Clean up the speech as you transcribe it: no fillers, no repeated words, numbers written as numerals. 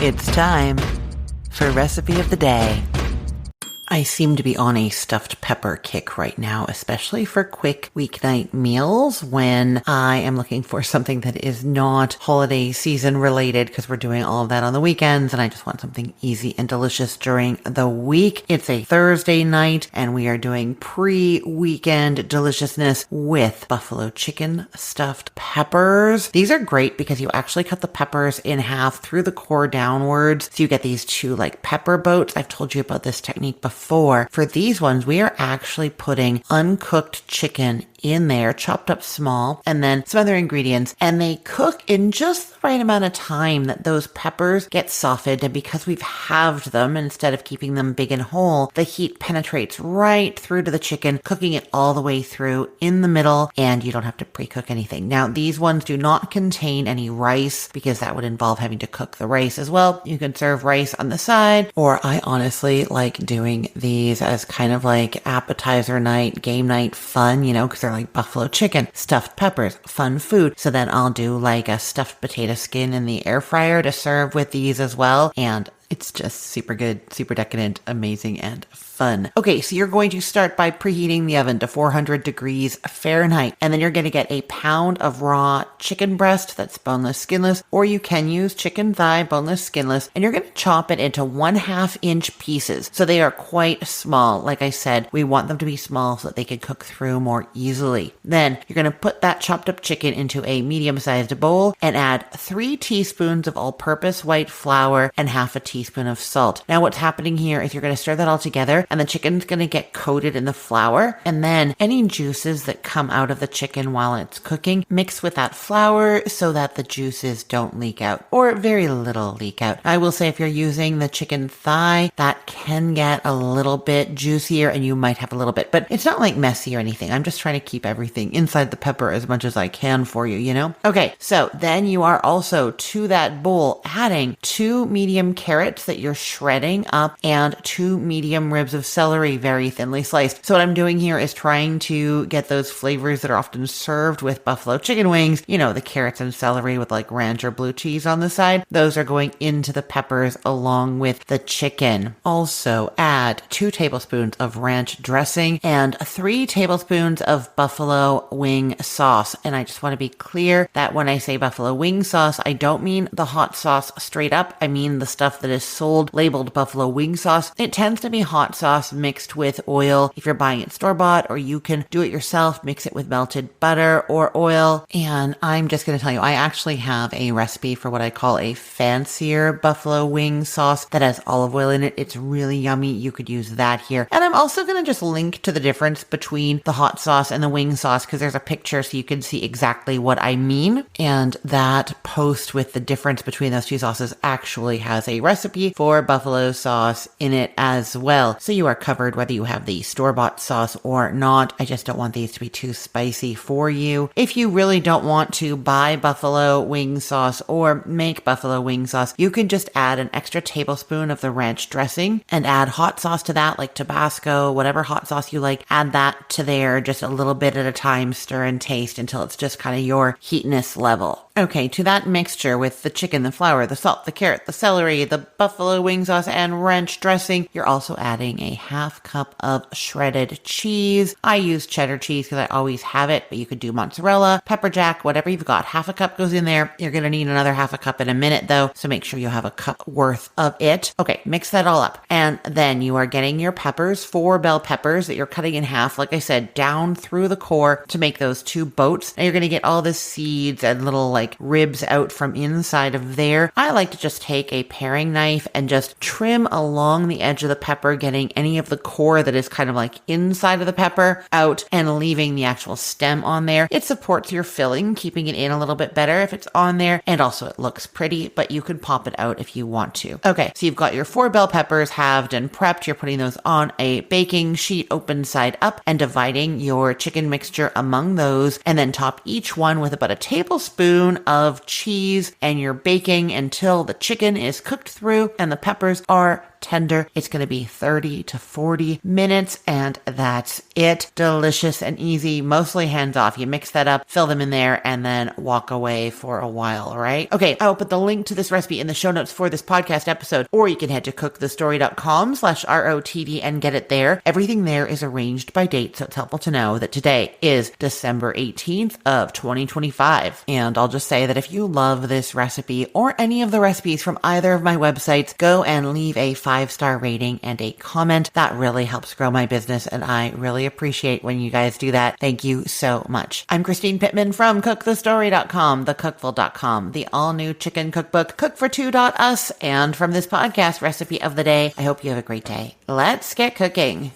It's time for Recipe of the Day. I seem to be on a stuffed pepper kick right now, especially for quick weeknight meals when I am looking for something that is not holiday season related, because we're doing all of that on the weekends and I just want something easy and delicious during the week. It's a Thursday night and we are doing pre-weekend deliciousness with buffalo chicken stuffed peppers. These are great because you actually cut the peppers in half through the core downwards, so you get these two like pepper boats. I've told you about this technique before. For these ones, we are actually putting uncooked chicken in there, chopped up small, and then some other ingredients, and they cook in just the right amount of time that those peppers get softened. And because we've halved them instead of keeping them big and whole, the heat penetrates right through to the chicken, cooking it all the way through in the middle, and you don't have to pre-cook anything. Now, these ones do not contain any rice because that would involve having to cook the rice as well. You can serve rice on the side, or I honestly like doing these as kind of like appetizer night, game night fun, because they're like buffalo chicken, stuffed peppers, fun food. So then I'll do like a stuffed potato skin in the air fryer to serve with these as well. And it's just super good, super decadent, amazing, and fun. Okay, so you're going to start by preheating the oven to 400 degrees Fahrenheit, and then you're going to get a pound of raw chicken breast that's boneless, skinless, or you can use chicken thigh, boneless, skinless, and you're going to chop it into 1/2 inch pieces. So they are quite small. Like I said, we want them to be small so that they can cook through more easily. Then you're going to put that chopped up chicken into a medium-sized bowl and add 3 teaspoons of all-purpose white flour and 1/2 teaspoon of salt. Now what's happening here is you're going to stir that all together, and the chicken's going to get coated in the flour, and then any juices that come out of the chicken while it's cooking mix with that flour so that the juices don't leak out, or very little leak out. I will say if you're using the chicken thigh, that can get a little bit juicier and you might have a little bit, but it's not like messy or anything. I'm just trying to keep everything inside the pepper as much as I can for you, Okay, so then you are also to that bowl adding 2 medium carrots that you're shredding up and 2 medium ribs of celery, very thinly sliced. So what I'm doing here is trying to get those flavors that are often served with buffalo chicken wings, the carrots and celery with like ranch or blue cheese on the side. Those are going into the peppers along with the chicken. Also add 2 tablespoons of ranch dressing and 3 tablespoons of buffalo wing sauce. And I just want to be clear that when I say buffalo wing sauce, I don't mean the hot sauce straight up. I mean the stuff that is sold labeled buffalo wing sauce. It tends to be hot sauce mixed with oil if you're buying it store-bought, or you can do it yourself, mix it with melted butter or oil. And I'm just going to tell you, I actually have a recipe for what I call a fancier buffalo wing sauce that has olive oil in it. It's really yummy. You could use that here. And I'm also going to just link to the difference between the hot sauce and the wing sauce because there's a picture so you can see exactly what I mean. And that post with the difference between those two sauces actually has a recipe for buffalo sauce in it as well. So you are covered whether you have the store-bought sauce or not. I just don't want these to be too spicy for you. If you really don't want to buy buffalo wing sauce or make buffalo wing sauce, you can just add an extra tablespoon of the ranch dressing and add hot sauce to that, like Tabasco, whatever hot sauce you like. Add that to there just a little bit at a time, stir and taste until it's just kind of your heatness level. Okay, to that mixture with the chicken, the flour, the salt, the carrot, the celery, the buffalo wing sauce, and ranch dressing, you're also adding a 1/2 cup of shredded cheese. I use cheddar cheese because I always have it, but you could do mozzarella, pepper jack, whatever you've got. 1/2 cup goes in there. You're going to need another 1/2 cup in a minute though, so make sure you have a cup worth of it. Okay, mix that all up. And then you are getting your peppers, 4 bell peppers that you're cutting in half, like I said, down through the core to make those 2 boats. And you're going to get all the seeds and little like ribs out from inside of there. I like to just take a paring knife and just trim along the edge of the pepper, getting any of the core that is kind of like inside of the pepper out and leaving the actual stem on there. It supports your filling, keeping it in a little bit better if it's on there, and also it looks pretty, but you can pop it out if you want to. Okay, so you've got your 4 bell peppers halved and prepped. You're putting those on a baking sheet open side up and dividing your chicken mixture among those, and then top each one with about a tablespoon of cheese, and you're baking until the chicken is cooked through and the peppers are tender. It's going to be 30 to 40 minutes, and that's it. Delicious and easy, mostly hands off. You mix that up, fill them in there, and then walk away for a while, all right? Okay, I will put the link to this recipe in the show notes for this podcast episode, or you can head to cookthestory.com/ROTD and get it there. Everything there is arranged by date, so it's helpful to know that today is December 18th of 2025. And I'll just say that if you love this recipe or any of the recipes from either of my websites, go and leave a 5-star rating and a comment. That really helps grow my business, and I really appreciate when you guys do that. Thank you so much. I'm Christine Pittman from cookthestory.com, thecookful.com, the all-new chicken cookbook, cookfor2.us, and from this podcast, Recipe of the Day. I hope you have a great day. Let's get cooking.